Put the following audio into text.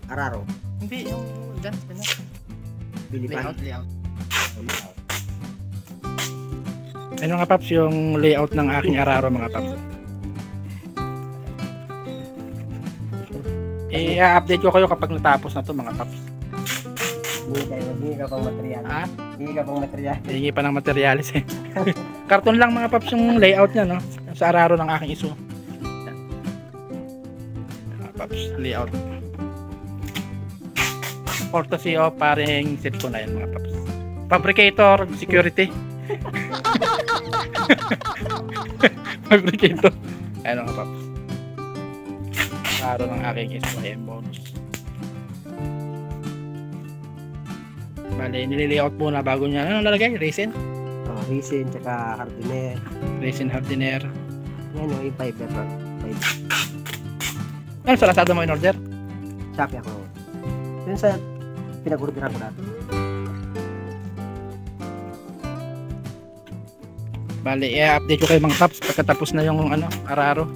Araro. Hindi, yung dyan. Bilipan. Layout. Ano nga Paps, yung layout ng aking Araro mga Paps. I-update ko kayo kapag natapos na to mga Paps. Hindi ka pang material. Ha? Hindi ka pang material. Hingi pa ng materialis eh. Karton lang mga Paps yung layout niya, no? Sa Araro ng aking iso. Yan. Mga Paps, layout. Courtesy of paring Sitco na yan mga Paps. Fabricator, security. Fabricator. Ayan mga Paps. Araro ng aking iso. Ayan, bonus. Bale, nililayout muna bago niya. Ano nalagay? Resin? Resin, tsaka hardiner. Resin hardiner. Yan yung fiber. Ano sa Lazada mo in order? Shopee ako. Yun sa pinag-orderan ko natin. Bale, i-update ko kayo mga Paps pagkatapos na yung Araro.